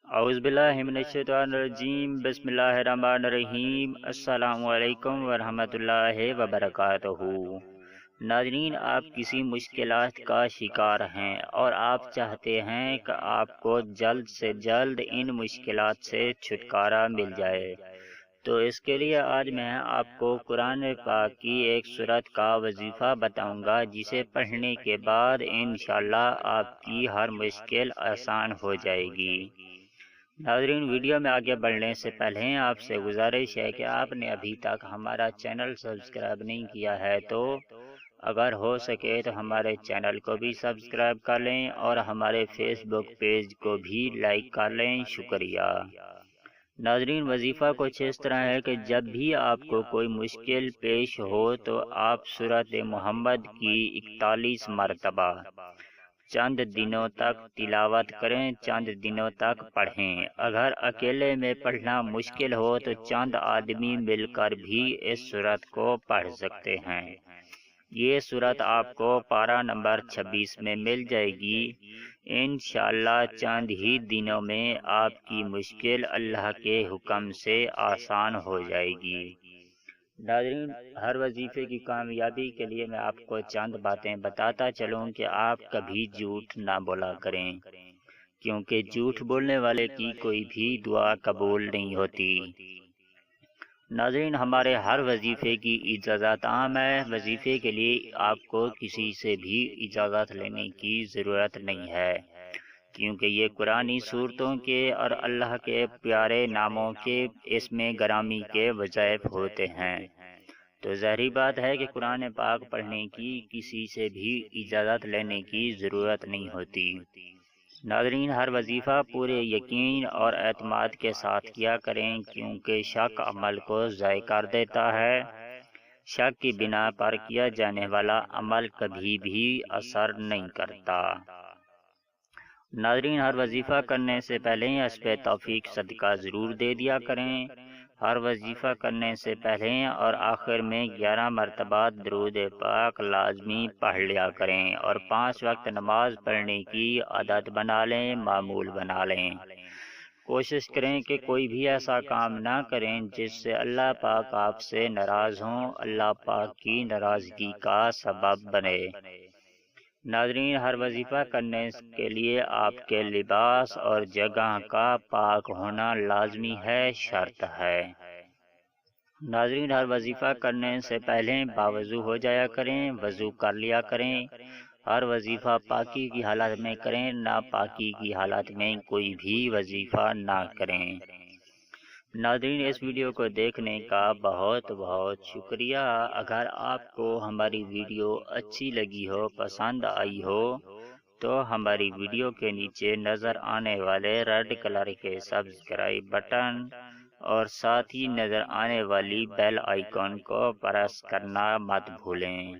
औज़ुबिल्लाहिमिनश्शैतानिर्रजीम बिस्मिल्लाहिर्रहमानिर्रहीम अस्सलामु अलैकुम वरहमतुल्लाहि वबरकातुहू। नाज़रीन, आप किसी मुश्किलात का शिकार हैं और आप चाहते हैं कि आपको जल्द से जल्द इन मुश्किलात से छुटकारा मिल जाए, तो इसके लिए आज मैं आपको कुरान पाक की एक सूरत का वजीफ़ा बताऊंगा, जिसे पढ़ने के बाद इंशाअल्लाह आपकी हर मुश्किल आसान हो जाएगी। नाज़रीन, वीडियो में आगे बढ़ने से पहले आपसे गुजारिश है कि आपने अभी तक हमारा चैनल सब्सक्राइब नहीं किया है तो अगर हो सके तो हमारे चैनल को भी सब्सक्राइब कर लें और हमारे फेसबुक पेज को भी लाइक कर लें। शुक्रिया। नाज़रीन, वजीफ़ा कुछ इस तरह है कि जब भी आपको कोई मुश्किल पेश हो तो आप सूरत मोहम्मद की 41 मरतबा चंद दिनों तक तिलावत करें, चंद दिनों तक पढ़ें। अगर अकेले में पढ़ना मुश्किल हो तो चंद आदमी मिलकर भी इस सूरत को पढ़ सकते हैं। ये सूरत आपको पारा नंबर 26 में मिल जाएगी। इंशाअल्लाह चंद ही दिनों में आपकी मुश्किल अल्लाह के हुक्म से आसान हो जाएगी। नाज़रीन, हर वजीफे की कामयाबी के लिए मैं आपको चंद बातें बताता चलूं कि आप कभी झूठ ना बोला करें, क्योंकि झूठ बोलने वाले की कोई भी दुआ कबूल नहीं होती। नाज़रीन, हमारे हर वजीफे की इजाज़त आम है। वजीफे के लिए आपको किसी से भी इजाज़त लेने की ज़रूरत नहीं है, क्योंकि ये कुरानी सूरतों के और अल्लाह के प्यारे नामों के इसमें गरामी के वज़ाइफ होते हैं। तो ज़ाहिर बात है कि कुरान पाक पढ़ने की किसी से भी इजाज़त लेने की ज़रूरत नहीं होती। नाज़रीन, हर वजीफ़ा पूरे यकीन और एतमाद के साथ किया करें, क्योंकि शक अमल को ज़ाय कर देता है। शक की बिना पर किया जाने वाला अमल कभी भी असर नहीं करता। नाज़रीन, हर वजीफ़ा करने से पहले इस पे तौफीक सदका ज़रूर दे दिया करें। हर वजीफ़ा करने से पहले और आखिर में 11 मरतबा दरूद पाक लाजमी पढ़ लिया करें और 5 वक्त नमाज पढ़ने की आदत बना लें, मामूल बना लें। कोशिश करें कि कोई भी ऐसा काम ना करें जिससे अल्लाह पाक आपसे नाराज़ हों, अल्लाह पाक की नाराज़गी का सबब बने। नाज़रीन, हर वजीफ़ा करने के लिए आपके लिबास और जगह का पाक होना लाजमी है, शर्त है। नाज़रीन, हर वजीफ़ा करने से पहले बावज़ू हो जाया करें, वज़ू कर लिया करें। हर वजीफ़ा पाकी की हालत में करें, नापाकी की हालत में कोई भी वजीफ़ा ना करें। नाज़रीन, इस वीडियो को देखने का बहुत बहुत शुक्रिया। अगर आपको हमारी वीडियो अच्छी लगी हो, पसंद आई हो, तो हमारी वीडियो के नीचे नज़र आने वाले रेड कलर के सब्सक्राइब बटन और साथ ही नज़र आने वाली बेल आइकॉन को प्रेस करना मत भूलें,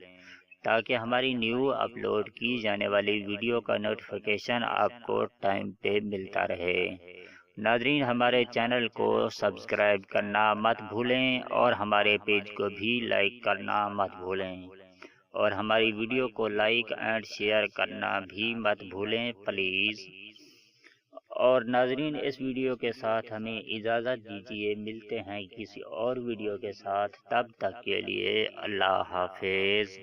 ताकि हमारी न्यू अपलोड की जाने वाली वीडियो का नोटिफिकेशन आपको टाइम पे मिलता रहे। नाज़रीन, हमारे चैनल को सब्सक्राइब करना मत भूलें और हमारे पेज को भी लाइक करना मत भूलें और हमारी वीडियो को लाइक एंड शेयर करना भी मत भूलें प्लीज़। और नाज़रीन, इस वीडियो के साथ हमें इजाज़त दीजिए, मिलते हैं किसी और वीडियो के साथ। तब तक के लिए अल्लाह हाफिज़।